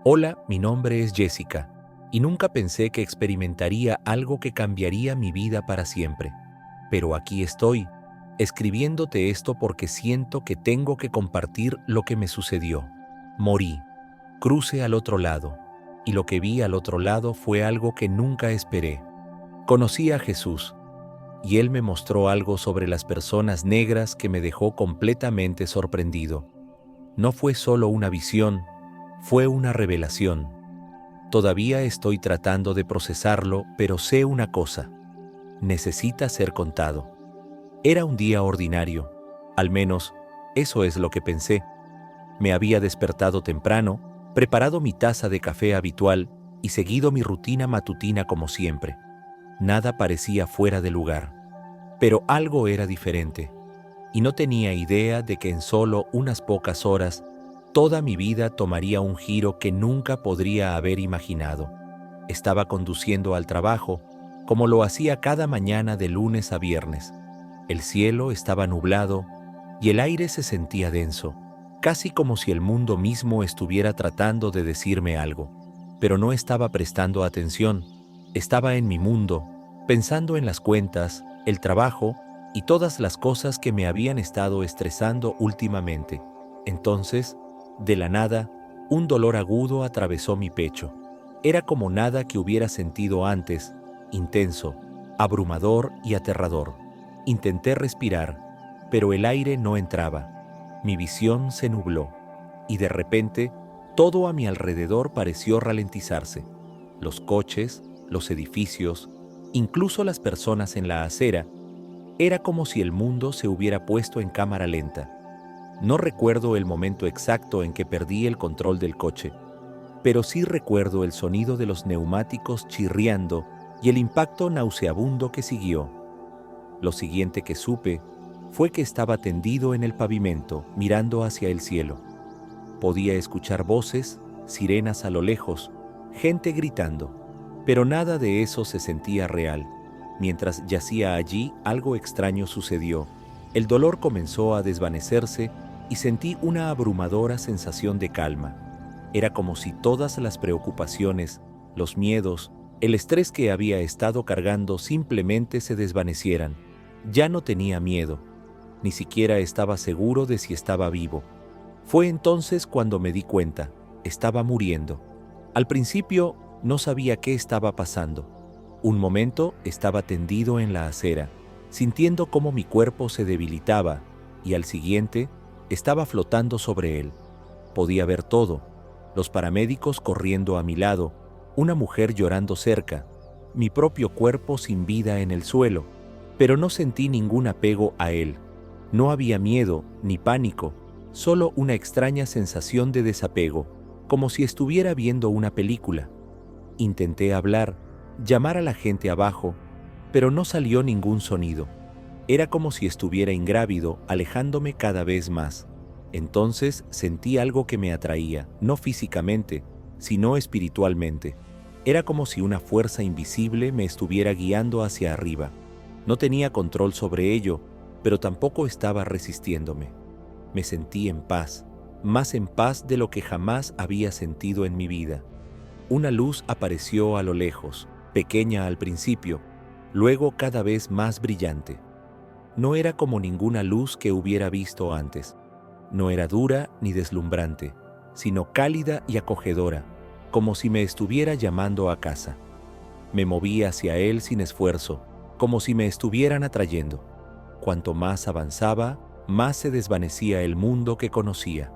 Hola, mi nombre es Jessica, y nunca pensé que experimentaría algo que cambiaría mi vida para siempre. Pero aquí estoy, escribiéndote esto porque siento que tengo que compartir lo que me sucedió. Morí, crucé al otro lado, y lo que vi al otro lado fue algo que nunca esperé. Conocí a Jesús, y Él me mostró algo sobre las personas negras que me dejó completamente sorprendido. No fue solo una visión, fue una revelación. Todavía estoy tratando de procesarlo, pero sé una cosa: necesita ser contado. Era un día ordinario, al menos eso es lo que pensé. Me había despertado temprano, preparado mi taza de café habitual y seguido mi rutina matutina como siempre. Nada parecía fuera de lugar, pero algo era diferente, y no tenía idea de que en solo unas pocas horas toda mi vida tomaría un giro que nunca podría haber imaginado. Estaba conduciendo al trabajo, como lo hacía cada mañana de lunes a viernes. El cielo estaba nublado y el aire se sentía denso, casi como si el mundo mismo estuviera tratando de decirme algo. Pero no estaba prestando atención, estaba en mi mundo, pensando en las cuentas, el trabajo y todas las cosas que me habían estado estresando últimamente. Entonces, de la nada, un dolor agudo atravesó mi pecho. Era como nada que hubiera sentido antes, intenso, abrumador y aterrador. Intenté respirar, pero el aire no entraba. Mi visión se nubló, y de repente, todo a mi alrededor pareció ralentizarse. Los coches, los edificios, incluso las personas en la acera. Era como si el mundo se hubiera puesto en cámara lenta. No recuerdo el momento exacto en que perdí el control del coche, pero sí recuerdo el sonido de los neumáticos chirriando y el impacto nauseabundo que siguió. Lo siguiente que supe fue que estaba tendido en el pavimento, mirando hacia el cielo. Podía escuchar voces, sirenas a lo lejos, gente gritando, pero nada de eso se sentía real. Mientras yacía allí, algo extraño sucedió. El dolor comenzó a desvanecerse y sentí una abrumadora sensación de calma. Era como si todas las preocupaciones, los miedos, el estrés que había estado cargando simplemente se desvanecieran. Ya no tenía miedo, ni siquiera estaba seguro de si estaba vivo. Fue entonces cuando me di cuenta, estaba muriendo. Al principio no sabía qué estaba pasando. Un momento estaba tendido en la acera, sintiendo cómo mi cuerpo se debilitaba, y al siguiente estaba flotando sobre él. Podía ver todo: los paramédicos corriendo a mi lado, una mujer llorando cerca, mi propio cuerpo sin vida en el suelo, pero no sentí ningún apego a él. No había miedo ni pánico, solo una extraña sensación de desapego, como si estuviera viendo una película. Intenté hablar, llamar a la gente abajo, pero no salió ningún sonido. Era como si estuviera ingrávido, alejándome cada vez más. Entonces sentí algo que me atraía, no físicamente, sino espiritualmente. Era como si una fuerza invisible me estuviera guiando hacia arriba. No tenía control sobre ello, pero tampoco estaba resistiéndome. Me sentí en paz, más en paz de lo que jamás había sentido en mi vida. Una luz apareció a lo lejos, pequeña al principio, luego cada vez más brillante. No era como ninguna luz que hubiera visto antes. No era dura ni deslumbrante, sino cálida y acogedora, como si me estuviera llamando a casa. Me moví hacia él sin esfuerzo, como si me estuvieran atrayendo. Cuanto más avanzaba, más se desvanecía el mundo que conocía.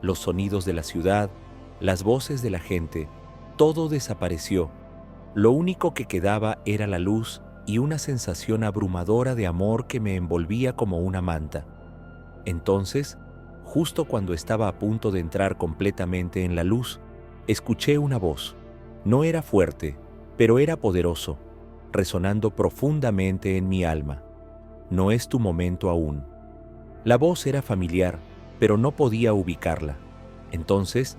Los sonidos de la ciudad, las voces de la gente, todo desapareció. Lo único que quedaba era la luz y una sensación abrumadora de amor que me envolvía como una manta. Entonces, justo cuando estaba a punto de entrar completamente en la luz, escuché una voz. No era fuerte, pero era poderoso, resonando profundamente en mi alma. No es tu momento aún. La voz era familiar, pero no podía ubicarla. Entonces,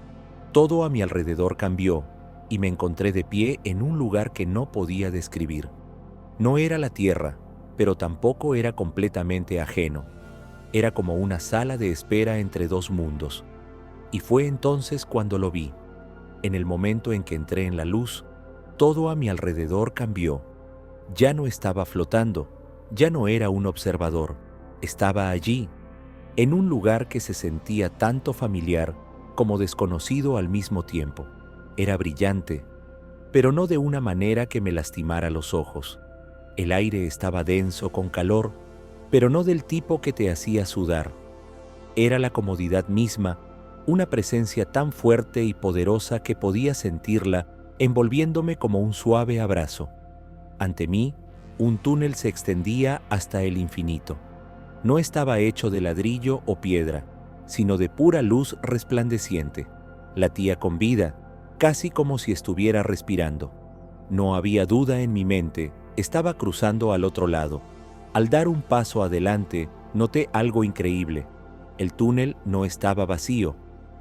todo a mi alrededor cambió y me encontré de pie en un lugar que no podía describir. No era la tierra, pero tampoco era completamente ajeno. Era como una sala de espera entre dos mundos. Y fue entonces cuando lo vi. En el momento en que entré en la luz, todo a mi alrededor cambió. Ya no estaba flotando, ya no era un observador, estaba allí, en un lugar que se sentía tanto familiar como desconocido al mismo tiempo. Era brillante, pero no de una manera que me lastimara los ojos. El aire estaba denso con calor, pero no del tipo que te hacía sudar. Era la comodidad misma, una presencia tan fuerte y poderosa que podía sentirla envolviéndome como un suave abrazo. Ante mí, un túnel se extendía hasta el infinito. No estaba hecho de ladrillo o piedra, sino de pura luz resplandeciente. Latía con vida, casi como si estuviera respirando. No había duda en mi mente, estaba cruzando al otro lado. Al dar un paso adelante, noté algo increíble. El túnel no estaba vacío.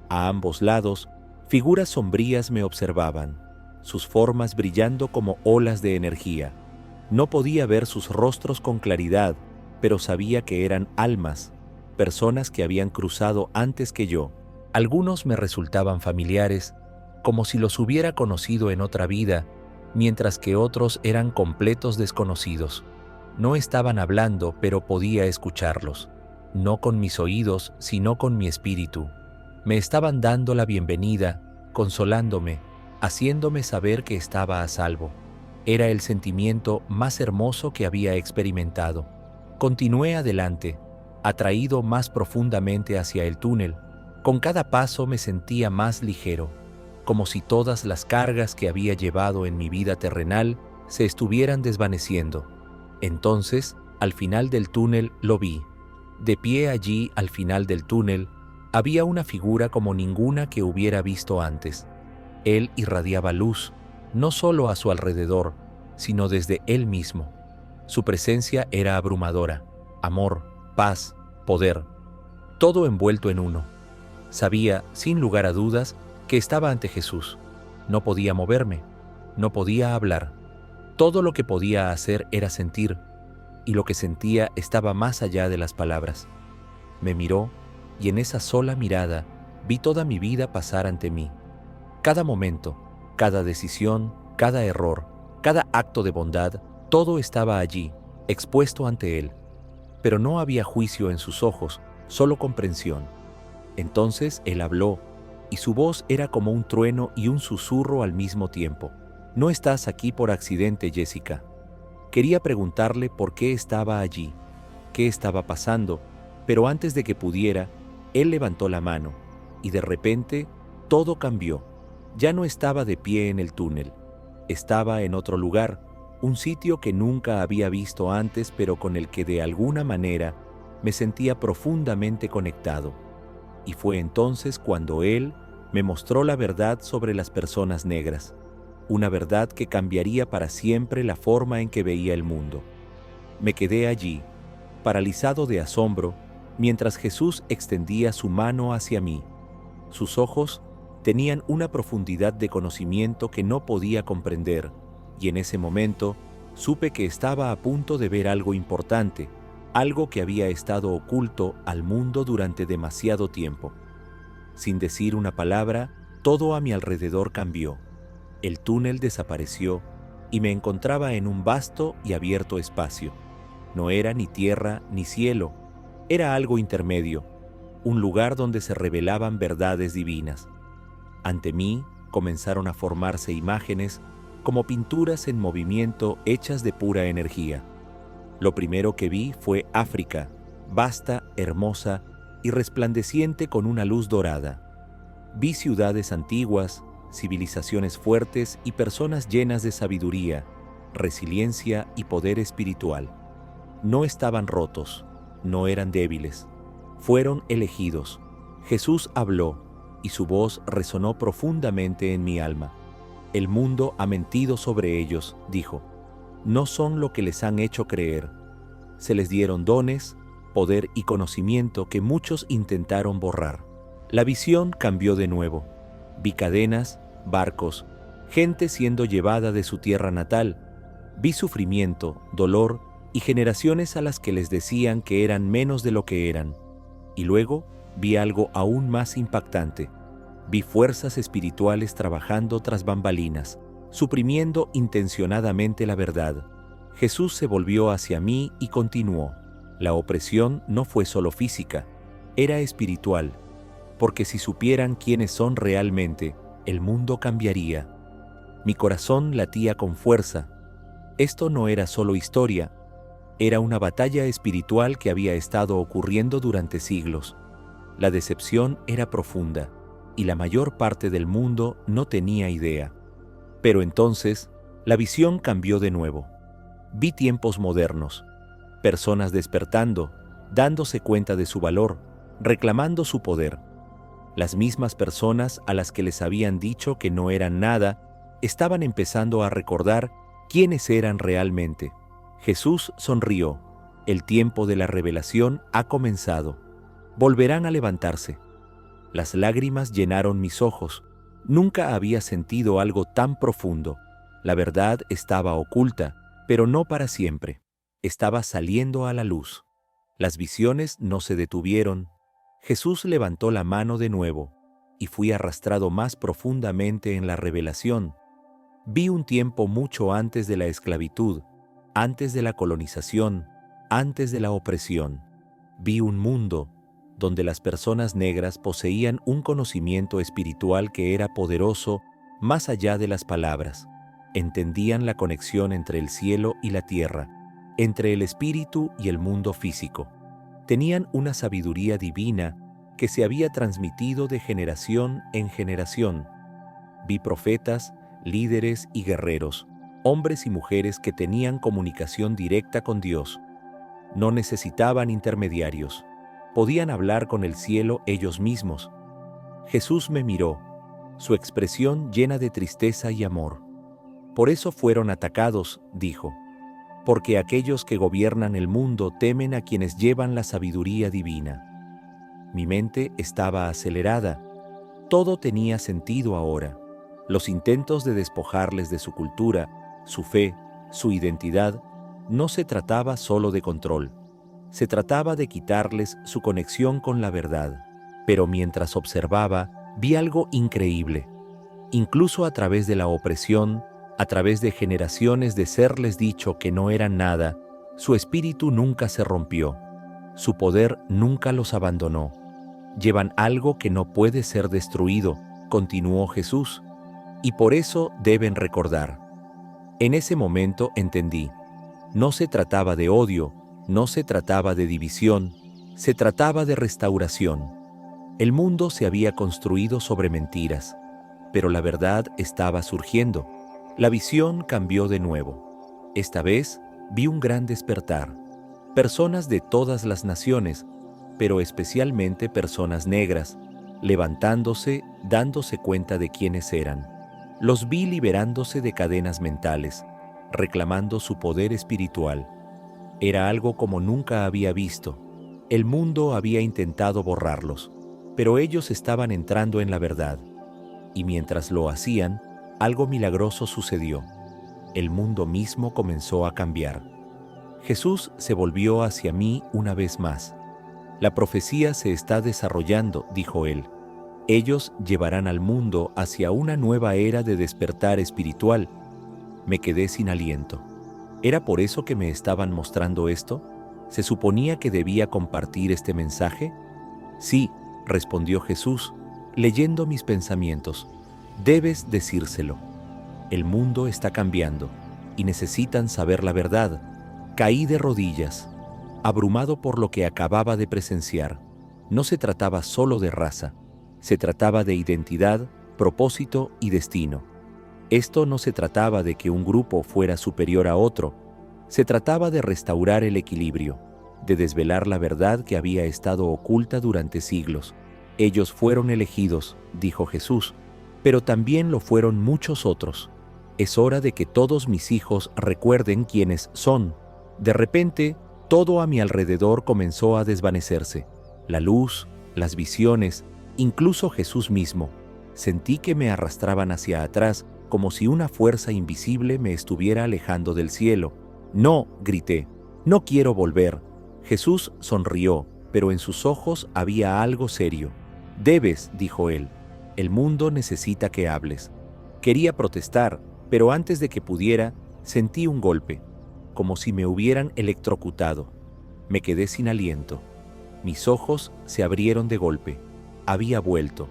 A ambos lados, figuras sombrías me observaban, sus formas brillando como olas de energía. No podía ver sus rostros con claridad, pero sabía que eran almas, personas que habían cruzado antes que yo. Algunos me resultaban familiares, como si los hubiera conocido en otra vida, mientras que otros eran completos desconocidos. No estaban hablando, pero podía escucharlos, no con mis oídos, sino con mi espíritu. Me estaban dando la bienvenida, consolándome, haciéndome saber que estaba a salvo. Era el sentimiento más hermoso que había experimentado. Continué adelante, atraído más profundamente hacia el túnel. Con cada paso me sentía más ligero, como si todas las cargas que había llevado en mi vida terrenal se estuvieran desvaneciendo. Entonces, al final del túnel lo vi. De pie allí, al final del túnel, había una figura como ninguna que hubiera visto antes. Él irradiaba luz, no solo a su alrededor, sino desde él mismo. Su presencia era abrumadora, amor, paz, poder, todo envuelto en uno. Sabía, sin lugar a dudas, que estaba ante Jesús. No podía moverme, no podía hablar. Todo lo que podía hacer era sentir, y lo que sentía estaba más allá de las palabras. Me miró, y en esa sola mirada vi toda mi vida pasar ante mí. Cada momento, cada decisión, cada error, cada acto de bondad, todo estaba allí, expuesto ante él. Pero no había juicio en sus ojos, solo comprensión. Entonces él habló, y su voz era como un trueno y un susurro al mismo tiempo. No estás aquí por accidente, Jessica. Quería preguntarle por qué estaba allí, qué estaba pasando, pero antes de que pudiera, él levantó la mano, y de repente todo cambió. Ya no estaba de pie en el túnel, estaba en otro lugar, un sitio que nunca había visto antes, pero con el que de alguna manera me sentía profundamente conectado. Y fue entonces cuando él me mostró la verdad sobre las personas negras, una verdad que cambiaría para siempre la forma en que veía el mundo. Me quedé allí, paralizado de asombro, mientras Jesús extendía su mano hacia mí. Sus ojos tenían una profundidad de conocimiento que no podía comprender, y en ese momento supe que estaba a punto de ver algo importante, algo que había estado oculto al mundo durante demasiado tiempo. Sin decir una palabra, todo a mi alrededor cambió. El túnel desapareció y me encontraba en un vasto y abierto espacio. No era ni tierra ni cielo, era algo intermedio, un lugar donde se revelaban verdades divinas. Ante mí comenzaron a formarse imágenes como pinturas en movimiento hechas de pura energía. Lo primero que vi fue África, vasta, hermosa y resplandeciente con una luz dorada. Vi ciudades antiguas, civilizaciones fuertes y personas llenas de sabiduría, resiliencia y poder espiritual. No estaban rotos, no eran débiles, fueron elegidos. Jesús habló y su voz resonó profundamente en mi alma. El mundo ha mentido sobre ellos, dijo. No son lo que les han hecho creer. Se les dieron dones, poder y conocimiento que muchos intentaron borrar. La visión cambió de nuevo. Vi cadenas, barcos, gente siendo llevada de su tierra natal. Vi sufrimiento, dolor y generaciones a las que les decían que eran menos de lo que eran. Y luego vi algo aún más impactante. Vi fuerzas espirituales trabajando tras bambalinas, suprimiendo intencionadamente la verdad. Jesús se volvió hacia mí y continuó. La opresión no fue solo física, era espiritual, porque si supieran quiénes son realmente, el mundo cambiaría. Mi corazón latía con fuerza. Esto no era solo historia, era una batalla espiritual que había estado ocurriendo durante siglos. La decepción era profunda, y la mayor parte del mundo no tenía idea. Pero entonces, la visión cambió de nuevo. Vi tiempos modernos, personas despertando, dándose cuenta de su valor, reclamando su poder. Las mismas personas a las que les habían dicho que no eran nada, estaban empezando a recordar quiénes eran realmente. Jesús sonrió. El tiempo de la revelación ha comenzado. Volverán a levantarse. Las lágrimas llenaron mis ojos. Nunca había sentido algo tan profundo. La verdad estaba oculta, pero no para siempre. Estaba saliendo a la luz. Las visiones no se detuvieron. Jesús levantó la mano de nuevo, y fui arrastrado más profundamente en la revelación. Vi un tiempo mucho antes de la esclavitud, antes de la colonización, antes de la opresión. Vi un mundo donde las personas negras poseían un conocimiento espiritual que era poderoso más allá de las palabras. Entendían la conexión entre el cielo y la tierra, entre el espíritu y el mundo físico. Tenían una sabiduría divina que se había transmitido de generación en generación. Vi profetas, líderes y guerreros, hombres y mujeres que tenían comunicación directa con Dios. No necesitaban intermediarios. Podían hablar con el cielo ellos mismos. Jesús me miró, su expresión llena de tristeza y amor. Por eso fueron atacados, dijo, porque aquellos que gobiernan el mundo temen a quienes llevan la sabiduría divina. Mi mente estaba acelerada. Todo tenía sentido ahora. Los intentos de despojarles de su cultura, su fe, su identidad, no se trataba solo de control. Se trataba de quitarles su conexión con la verdad. Pero mientras observaba, vi algo increíble. Incluso a través de la opresión, a través de generaciones de serles dicho que no eran nada, su espíritu nunca se rompió. Su poder nunca los abandonó. Llevan algo que no puede ser destruido, continuó Jesús, y por eso deben recordar. En ese momento entendí. No se trataba de odio, no se trataba de división, se trataba de restauración. El mundo se había construido sobre mentiras, pero la verdad estaba surgiendo. La visión cambió de nuevo. Esta vez vi un gran despertar. Personas de todas las naciones, pero especialmente personas negras, levantándose, dándose cuenta de quiénes eran. Los vi liberándose de cadenas mentales, reclamando su poder espiritual. Era algo como nunca había visto. El mundo había intentado borrarlos, pero ellos estaban entrando en la verdad. Y mientras lo hacían, algo milagroso sucedió. El mundo mismo comenzó a cambiar. Jesús se volvió hacia mí una vez más. La profecía se está desarrollando, dijo él. Ellos llevarán al mundo hacia una nueva era de despertar espiritual. Me quedé sin aliento. ¿Era por eso que me estaban mostrando esto? ¿Se suponía que debía compartir este mensaje? Sí, respondió Jesús, leyendo mis pensamientos. Debes decírselo. El mundo está cambiando y necesitan saber la verdad. Caí de rodillas, abrumado por lo que acababa de presenciar. No se trataba solo de raza, se trataba de identidad, propósito y destino. Esto no se trataba de que un grupo fuera superior a otro, se trataba de restaurar el equilibrio, de desvelar la verdad que había estado oculta durante siglos. Ellos fueron elegidos, dijo Jesús, pero también lo fueron muchos otros. Es hora de que todos mis hijos recuerden quiénes son. De repente, todo a mi alrededor comenzó a desvanecerse. La luz, las visiones, incluso Jesús mismo. Sentí que me arrastraban hacia atrás, como si una fuerza invisible me estuviera alejando del cielo. «No», grité, «no quiero volver». Jesús sonrió, pero en sus ojos había algo serio. «Debes», dijo él. El mundo necesita que hables. Quería protestar, pero antes de que pudiera, sentí un golpe, como si me hubieran electrocutado. Me quedé sin aliento. Mis ojos se abrieron de golpe. Había vuelto.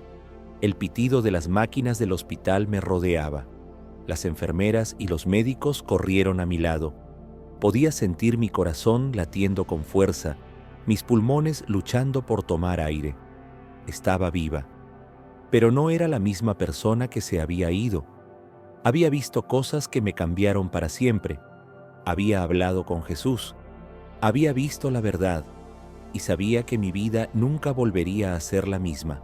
El pitido de las máquinas del hospital me rodeaba. Las enfermeras y los médicos corrieron a mi lado. Podía sentir mi corazón latiendo con fuerza, mis pulmones luchando por tomar aire. Estaba viva. Pero no era la misma persona que se había ido. Había visto cosas que me cambiaron para siempre. Había hablado con Jesús. Había visto la verdad. Y sabía que mi vida nunca volvería a ser la misma.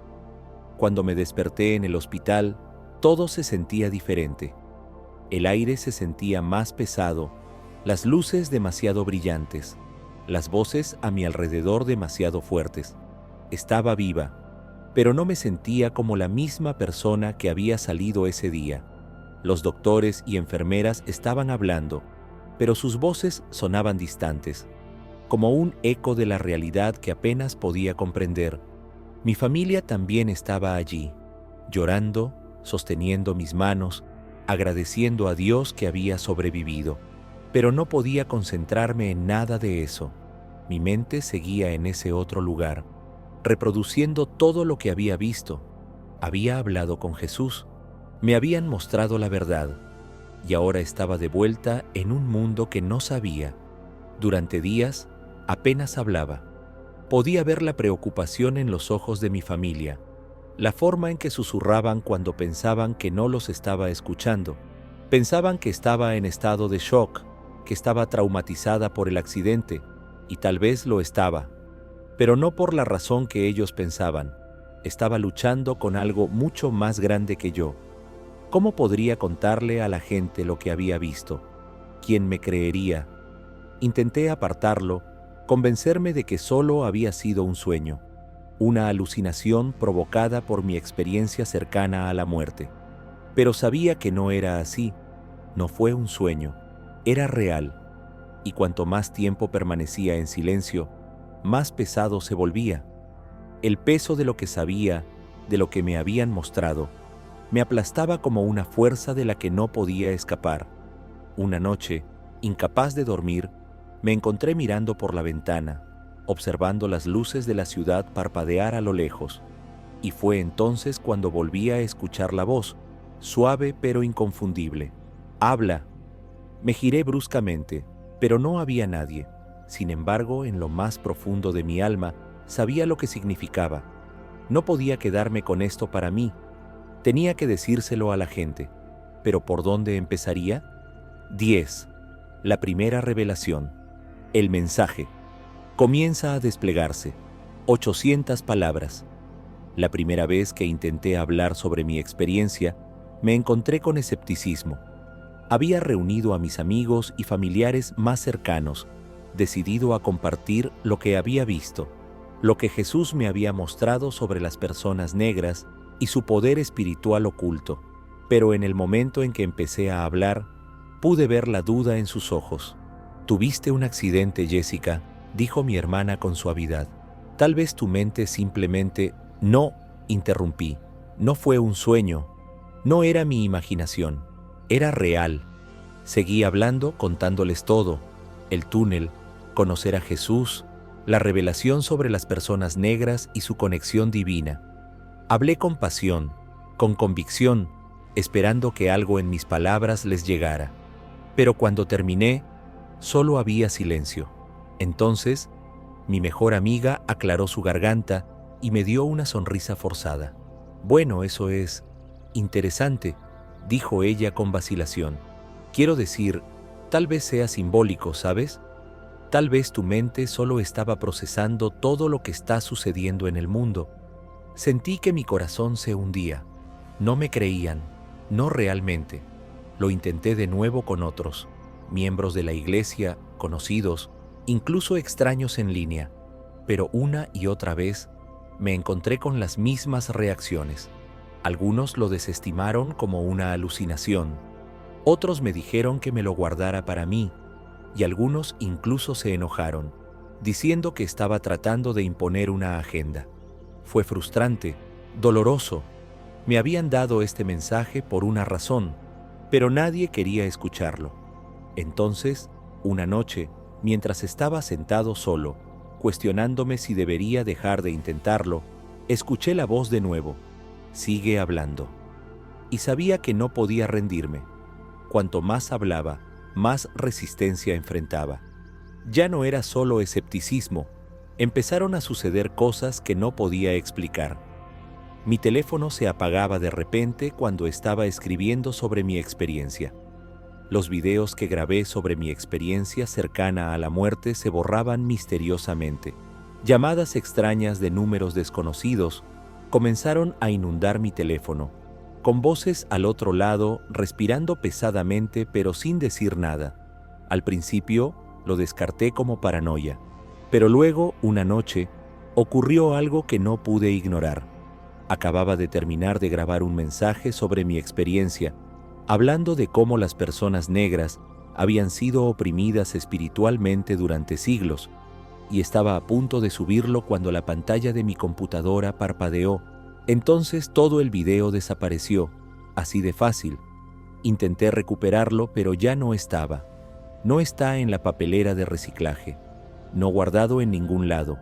Cuando me desperté en el hospital, todo se sentía diferente. El aire se sentía más pesado, las luces demasiado brillantes, las voces a mi alrededor demasiado fuertes. Estaba viva, pero no me sentía como la misma persona que había salido ese día. Los doctores y enfermeras estaban hablando, pero sus voces sonaban distantes, como un eco de la realidad que apenas podía comprender. Mi familia también estaba allí, llorando, sosteniendo mis manos, agradeciendo a Dios que había sobrevivido. Pero no podía concentrarme en nada de eso. Mi mente seguía en ese otro lugar, reproduciendo todo lo que había visto. Había hablado con Jesús, me habían mostrado la verdad, y ahora estaba de vuelta en un mundo que no sabía. Durante días, apenas hablaba. Podía ver la preocupación en los ojos de mi familia, la forma en que susurraban cuando pensaban que no los estaba escuchando. Pensaban que estaba en estado de shock, que estaba traumatizada por el accidente, y tal vez lo estaba, pero no por la razón que ellos pensaban. Estaba luchando con algo mucho más grande que yo. ¿Cómo podría contarle a la gente lo que había visto? ¿Quién me creería? Intenté apartarlo, convencerme de que solo había sido un sueño, una alucinación provocada por mi experiencia cercana a la muerte. Pero sabía que no era así, no fue un sueño, era real, y cuanto más tiempo permanecía en silencio, más pesado se volvía. El peso de lo que sabía, de lo que me habían mostrado, me aplastaba como una fuerza de la que no podía escapar. Una noche, incapaz de dormir, me encontré mirando por la ventana, observando las luces de la ciudad parpadear a lo lejos, y fue entonces cuando volví a escuchar la voz, suave pero inconfundible. «Habla». Me giré bruscamente, pero no había nadie. Sin embargo, en lo más profundo de mi alma, sabía lo que significaba. No podía quedarme con esto para mí. Tenía que decírselo a la gente. ¿Pero por dónde empezaría? 10. La primera revelación. El mensaje. Comienza a desplegarse. 800 palabras. La primera vez que intenté hablar sobre mi experiencia, me encontré con escepticismo. Había reunido a mis amigos y familiares más cercanos, decidido a compartir lo que había visto, lo que Jesús me había mostrado sobre las personas negras y su poder espiritual oculto. Pero en el momento en que empecé a hablar, pude ver la duda en sus ojos. «Tuviste un accidente, Jessica», dijo mi hermana con suavidad. «Tal vez tu mente simplemente…» «No», interrumpí, «no fue un sueño, no era mi imaginación, era real». Seguí hablando, contándoles todo: el túnel, conocer a Jesús, la revelación sobre las personas negras y su conexión divina. Hablé con pasión, con convicción, esperando que algo en mis palabras les llegara. Pero cuando terminé, solo había silencio. Entonces, mi mejor amiga aclaró su garganta y me dio una sonrisa forzada. «Bueno, eso es interesante», dijo ella con vacilación. «Quiero decir, tal vez sea simbólico, ¿sabes? Tal vez tu mente solo estaba procesando todo lo que está sucediendo en el mundo». Sentí que mi corazón se hundía. No me creían, no realmente. Lo intenté de nuevo con otros, miembros de la iglesia, conocidos, incluso extraños en línea, pero una y otra vez me encontré con las mismas reacciones. Algunos lo desestimaron como una alucinación, otros me dijeron que me lo guardara para mí, y algunos incluso se enojaron, diciendo que estaba tratando de imponer una agenda. Fue frustrante, doloroso, Me habían dado este mensaje por una razón, pero nadie quería escucharlo. Entonces, una noche, mientras estaba sentado solo, cuestionándome si debería dejar de intentarlo, escuché la voz de nuevo: sigue hablando. Y sabía que no podía rendirme. Cuanto más hablaba, más resistencia enfrentaba. Ya no era solo escepticismo, empezaron a suceder cosas que no podía explicar. Mi teléfono se apagaba de repente cuando estaba escribiendo sobre mi experiencia. Los videos que grabé sobre mi experiencia cercana a la muerte se borraban misteriosamente. Llamadas extrañas de números desconocidos comenzaron a inundar mi teléfono, con voces al otro lado respirando pesadamente pero sin decir nada. Al principio lo descarté como paranoia, pero luego, una noche, ocurrió algo que no pude ignorar. Acababa de terminar de grabar un mensaje sobre mi experiencia, hablando de cómo las personas negras habían sido oprimidas espiritualmente durante siglos, y estaba a punto de subirlo cuando la pantalla de mi computadora parpadeó. Entonces todo el video desapareció, así de fácil. Intenté recuperarlo, pero ya no estaba. No está en la papelera de reciclaje, no guardado en ningún lado,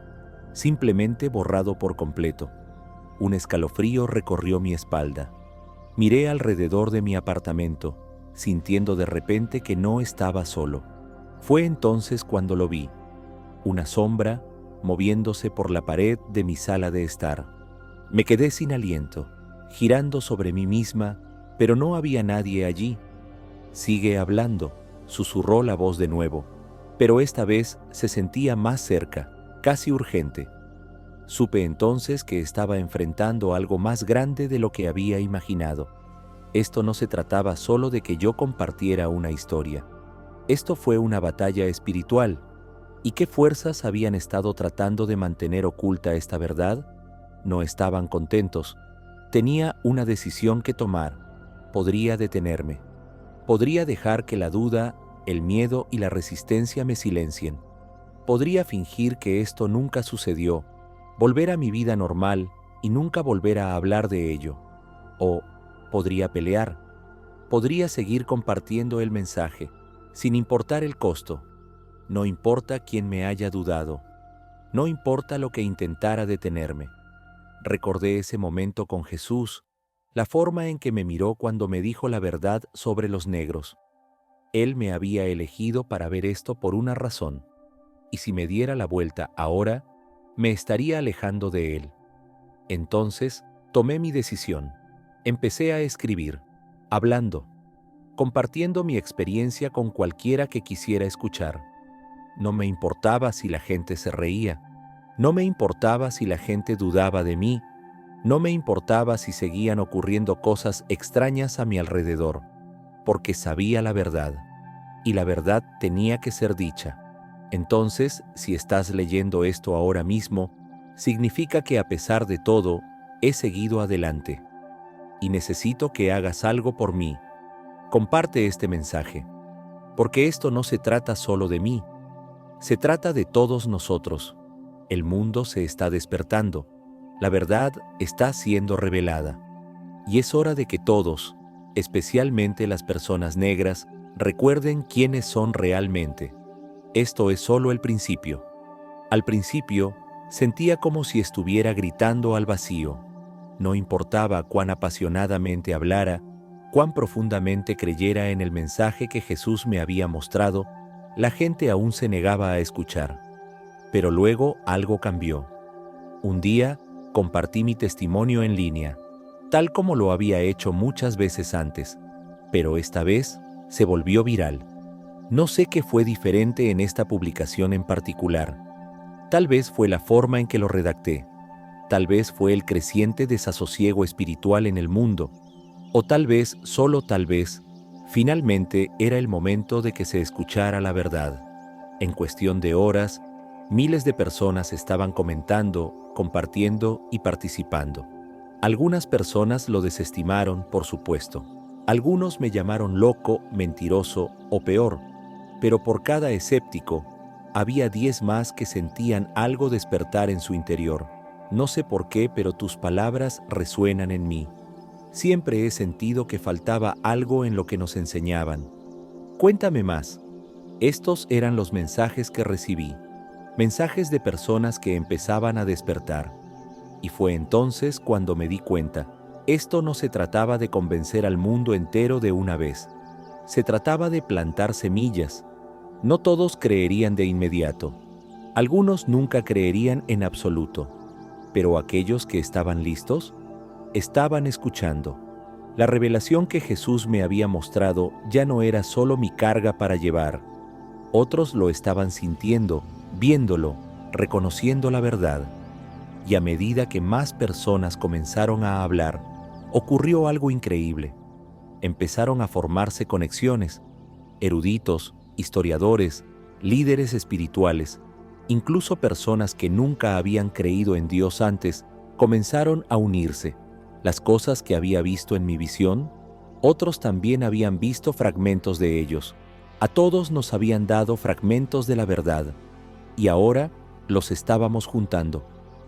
simplemente borrado por completo. Un escalofrío recorrió mi espalda. Miré alrededor de mi apartamento, sintiendo de repente que no estaba solo. Fue entonces cuando lo vi, una sombra moviéndose por la pared de mi sala de estar. Me quedé sin aliento, girando sobre mí misma, pero no había nadie allí. Sigue hablando, susurró la voz de nuevo, pero esta vez se sentía más cerca, casi urgente. Supe entonces que estaba enfrentando algo más grande de lo que había imaginado. Esto no se trataba solo de que yo compartiera una historia. Esto fue una batalla espiritual. ¿Y qué fuerzas habían estado tratando de mantener oculta esta verdad? No estaban contentos. Tenía una decisión que tomar. Podría detenerme. Podría dejar que la duda, el miedo y la resistencia me silencien. Podría fingir que esto nunca sucedió, volver a mi vida normal y nunca volver a hablar de ello. O podría pelear. Podría seguir compartiendo el mensaje, sin importar el costo. No importa quién me haya dudado. No importa lo que intentara detenerme. Recordé ese momento con Jesús, la forma en que me miró cuando me dijo la verdad sobre los negros. Él me había elegido para ver esto por una razón, y si me diera la vuelta ahora, me estaría alejando de él. Entonces, tomé mi decisión. Empecé a escribir, hablando, compartiendo mi experiencia con cualquiera que quisiera escuchar. No me importaba si la gente se reía, no me importaba si la gente dudaba de mí, no me importaba si seguían ocurriendo cosas extrañas a mi alrededor, porque sabía la verdad, y la verdad tenía que ser dicha. Entonces, si estás leyendo esto ahora mismo, significa que a pesar de todo, he seguido adelante. Y necesito que hagas algo por mí. Comparte este mensaje, porque esto no se trata solo de mí, se trata de todos nosotros. El mundo se está despertando, la verdad está siendo revelada, y es hora de que todos, especialmente las personas negras, recuerden quiénes son realmente. Esto es solo el principio. Al principio, sentía como si estuviera gritando al vacío. No importaba cuán apasionadamente hablara, cuán profundamente creyera en el mensaje que Jesús me había mostrado, la gente aún se negaba a escuchar. Pero luego algo cambió. Un día, compartí mi testimonio en línea, tal como lo había hecho muchas veces antes, pero esta vez se volvió viral. No sé qué fue diferente en esta publicación en particular. Tal vez fue la forma en que lo redacté, tal vez fue el creciente desasosiego espiritual en el mundo, o tal vez, solo tal vez, finalmente era el momento de que se escuchara la verdad. En cuestión de horas, miles de personas estaban comentando, compartiendo y participando. Algunas personas lo desestimaron, por supuesto. Algunos me llamaron loco, mentiroso o peor, pero por cada escéptico, había 10 más que sentían algo despertar en su interior. No sé por qué, pero tus palabras resuenan en mí. Siempre he sentido que faltaba algo en lo que nos enseñaban. Cuéntame más. Estos eran los mensajes que recibí. Mensajes de personas que empezaban a despertar. Y fue entonces cuando me di cuenta. Esto no se trataba de convencer al mundo entero de una vez. Se trataba de plantar semillas. No todos creerían de inmediato. Algunos nunca creerían en absoluto. Pero aquellos que estaban listos, estaban escuchando. La revelación que Jesús me había mostrado ya no era solo mi carga para llevar. Otros lo estaban sintiendo, viéndolo, reconociendo la verdad. Y a medida que más personas comenzaron a hablar, ocurrió algo increíble. Empezaron a formarse conexiones. Eruditos, historiadores, líderes espirituales, incluso personas que nunca habían creído en Dios antes, comenzaron a unirse. Las cosas que había visto en mi visión, otros también habían visto fragmentos de ellos. A todos nos habían dado fragmentos de la verdad, y ahora los estábamos juntando.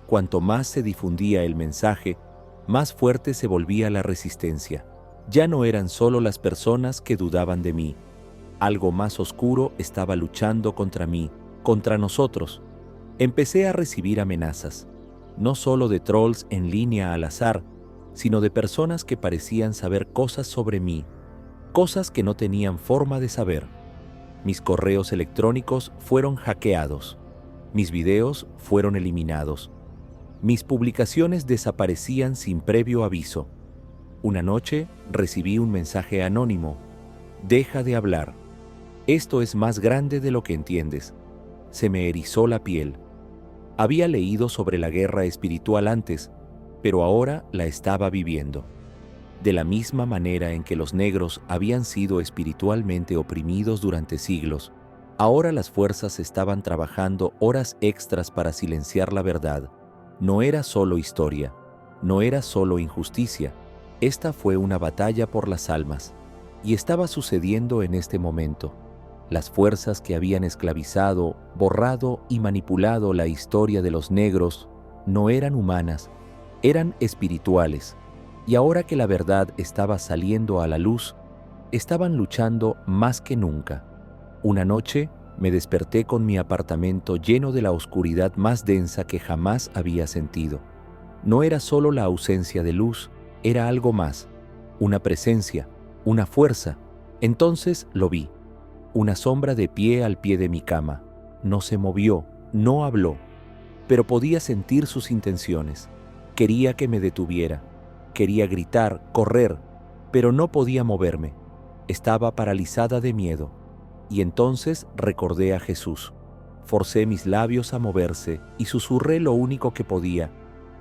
Cuanto más se difundía el mensaje, más fuerte se volvía la resistencia. Ya no eran solo las personas que dudaban de mí. Algo más oscuro estaba luchando contra mí, contra nosotros. Empecé a recibir amenazas, no solo de trolls en línea al azar, sino de personas que parecían saber cosas sobre mí, cosas que no tenían forma de saber. Mis correos electrónicos fueron hackeados. Mis videos fueron eliminados. Mis publicaciones desaparecían sin previo aviso. Una noche recibí un mensaje anónimo. Deja de hablar. Esto es más grande de lo que entiendes. Se me erizó la piel. Había leído sobre la guerra espiritual antes, pero ahora la estaba viviendo. De la misma manera en que los negros habían sido espiritualmente oprimidos durante siglos, ahora las fuerzas estaban trabajando horas extras para silenciar la verdad. No era solo historia, no era solo injusticia. Esta fue una batalla por las almas, y estaba sucediendo en este momento. Las fuerzas que habían esclavizado, borrado y manipulado la historia de los negros no eran humanas, eran espirituales. Y ahora que la verdad estaba saliendo a la luz, estaban luchando más que nunca. Una noche me desperté con mi apartamento lleno de la oscuridad más densa que jamás había sentido. No era solo la ausencia de luz, era algo más, una presencia, una fuerza. Entonces lo vi, una sombra de pie al pie de mi cama. No se movió, no habló, pero podía sentir sus intenciones. Quería que me detuviera. Quería gritar, correr, pero no podía moverme. Estaba paralizada de miedo. Y entonces recordé a Jesús. Forcé mis labios a moverse y susurré lo único que podía.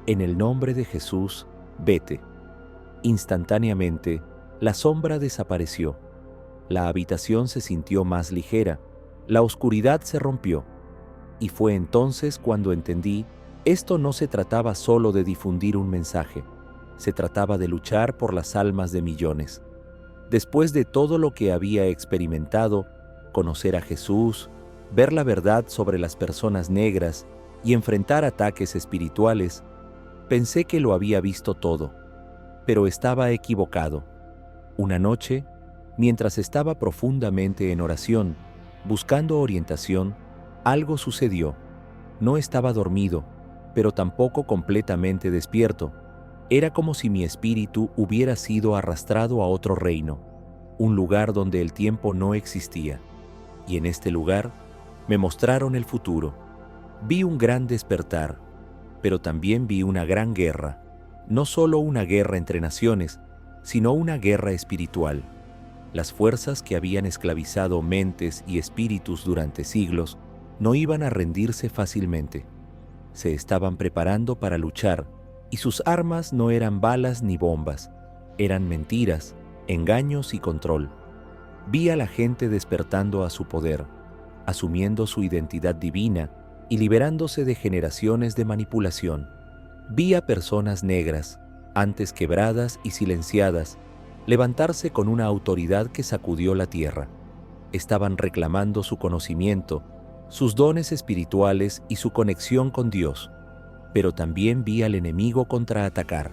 En el nombre de Jesús, vete. Instantáneamente, la sombra desapareció. La habitación se sintió más ligera. La oscuridad se rompió. Y fue entonces cuando entendí, esto no se trataba solo de difundir un mensaje. Se trataba de luchar por las almas de millones. Después de todo lo que había experimentado, conocer a Jesús, ver la verdad sobre las personas negras y enfrentar ataques espirituales, pensé que lo había visto todo, pero estaba equivocado. Una noche, mientras estaba profundamente en oración, buscando orientación, algo sucedió. No estaba dormido, pero tampoco completamente despierto. Era como si mi espíritu hubiera sido arrastrado a otro reino, un lugar donde el tiempo no existía. Y en este lugar me mostraron el futuro. Vi un gran despertar, pero también vi una gran guerra. No solo una guerra entre naciones, sino una guerra espiritual. Las fuerzas que habían esclavizado mentes y espíritus durante siglos no iban a rendirse fácilmente. Se estaban preparando para luchar, y sus armas no eran balas ni bombas, eran mentiras, engaños y control. Vi a la gente despertando a su poder, asumiendo su identidad divina y liberándose de generaciones de manipulación. Vi a personas negras, antes quebradas y silenciadas, levantarse con una autoridad que sacudió la tierra. Estaban reclamando su conocimiento, sus dones espirituales y su conexión con Dios. Pero también vi al enemigo contraatacar.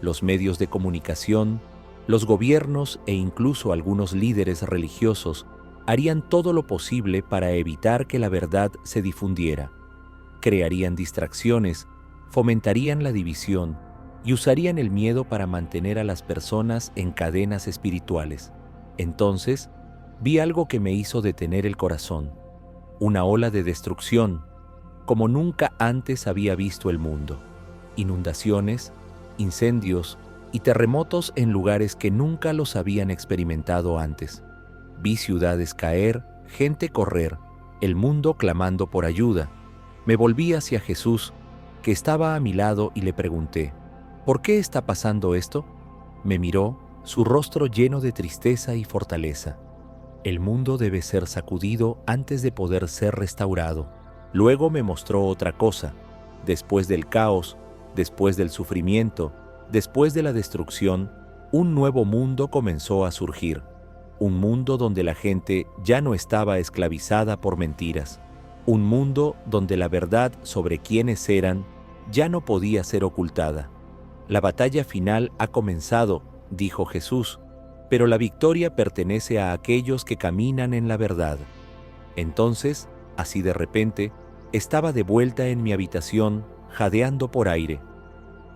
Los medios de comunicación, los gobiernos e incluso algunos líderes religiosos harían todo lo posible para evitar que la verdad se difundiera. Crearían distracciones, fomentarían la división y usarían el miedo para mantener a las personas en cadenas espirituales. Entonces, vi algo que me hizo detener el corazón, una ola de destrucción, como nunca antes había visto el mundo. Inundaciones, incendios y terremotos en lugares que nunca los habían experimentado antes. Vi ciudades caer, gente correr, el mundo clamando por ayuda. Me volví hacia Jesús, que estaba a mi lado, y le pregunté, ¿por qué está pasando esto? Me miró, su rostro lleno de tristeza y fortaleza. El mundo debe ser sacudido antes de poder ser restaurado. Luego me mostró otra cosa. Después del caos, después del sufrimiento, después de la destrucción, un nuevo mundo comenzó a surgir. Un mundo donde la gente ya no estaba esclavizada por mentiras. Un mundo donde la verdad sobre quiénes eran ya no podía ser ocultada. La batalla final ha comenzado, dijo Jesús, pero la victoria pertenece a aquellos que caminan en la verdad. Entonces, así de repente, estaba de vuelta en mi habitación, jadeando por aire.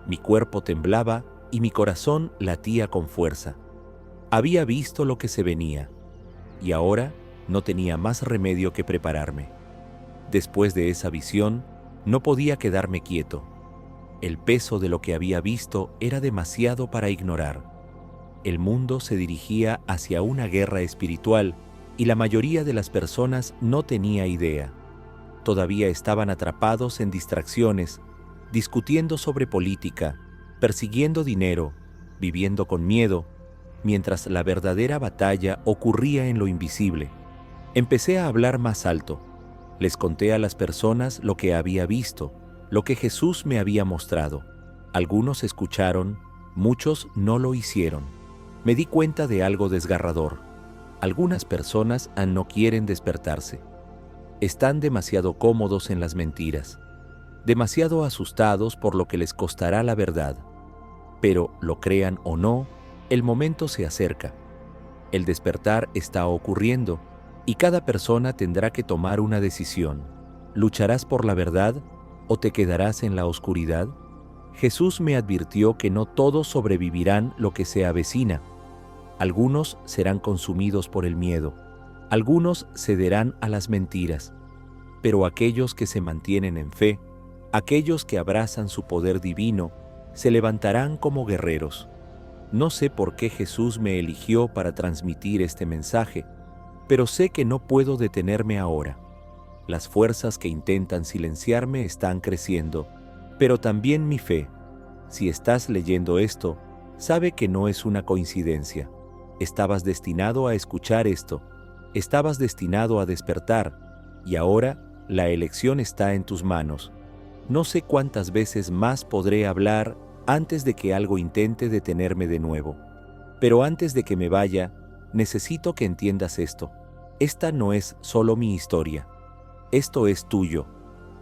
Mi cuerpo temblaba y mi corazón latía con fuerza. Había visto lo que se venía, y ahora no tenía más remedio que prepararme. Después de esa visión, no podía quedarme quieto. El peso de lo que había visto era demasiado para ignorar. El mundo se dirigía hacia una guerra espiritual y la mayoría de las personas no tenía idea. Todavía estaban atrapados en distracciones, discutiendo sobre política, persiguiendo dinero, viviendo con miedo, mientras la verdadera batalla ocurría en lo invisible. Empecé a hablar más alto. Les conté a las personas lo que había visto, lo que Jesús me había mostrado. Algunos escucharon, muchos no lo hicieron. Me di cuenta de algo desgarrador. Algunas personas no quieren despertarse. Están demasiado cómodos en las mentiras, demasiado asustados por lo que les costará la verdad. Pero, lo crean o no, el momento se acerca. El despertar está ocurriendo y cada persona tendrá que tomar una decisión. ¿Lucharás por la verdad o te quedarás en la oscuridad? Jesús me advirtió que no todos sobrevivirán lo que se avecina. Algunos serán consumidos por el miedo, algunos cederán a las mentiras, pero aquellos que se mantienen en fe, aquellos que abrazan su poder divino, se levantarán como guerreros. No sé por qué Jesús me eligió para transmitir este mensaje, pero sé que no puedo detenerme ahora. Las fuerzas que intentan silenciarme están creciendo, pero también mi fe. Si estás leyendo esto, sabe que no es una coincidencia. Estabas destinado a escuchar esto, estabas destinado a despertar, y ahora la elección está en tus manos. No sé cuántas veces más podré hablar antes de que algo intente detenerme de nuevo. Pero antes de que me vaya, necesito que entiendas esto. Esta no es solo mi historia. Esto es tuyo.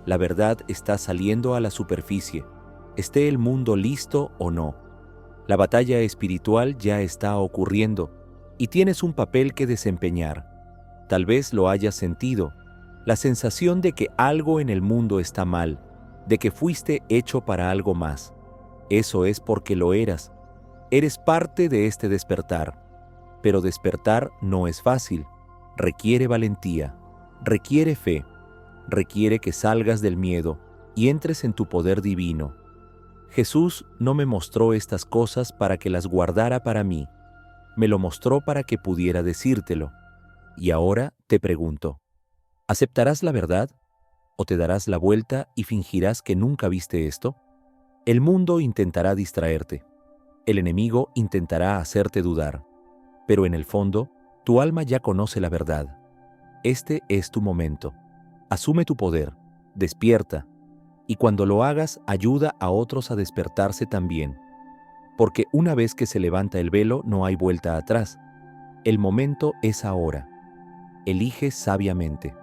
La verdad está saliendo a la superficie, esté el mundo listo o no. La batalla espiritual ya está ocurriendo y tienes un papel que desempeñar. Tal vez lo hayas sentido, la sensación de que algo en el mundo está mal, de que fuiste hecho para algo más. Eso es porque lo eras. Eres parte de este despertar. Pero despertar no es fácil. Requiere valentía, requiere fe, requiere que salgas del miedo y entres en tu poder divino. Jesús no me mostró estas cosas para que las guardara para mí. Me lo mostró para que pudiera decírtelo. Y ahora te pregunto, ¿aceptarás la verdad? ¿O te darás la vuelta y fingirás que nunca viste esto? El mundo intentará distraerte. El enemigo intentará hacerte dudar. Pero en el fondo, tu alma ya conoce la verdad. Este es tu momento. Asume tu poder, despierta, y cuando lo hagas, ayuda a otros a despertarse también. Porque una vez que se levanta el velo, no hay vuelta atrás. El momento es ahora. Elige sabiamente.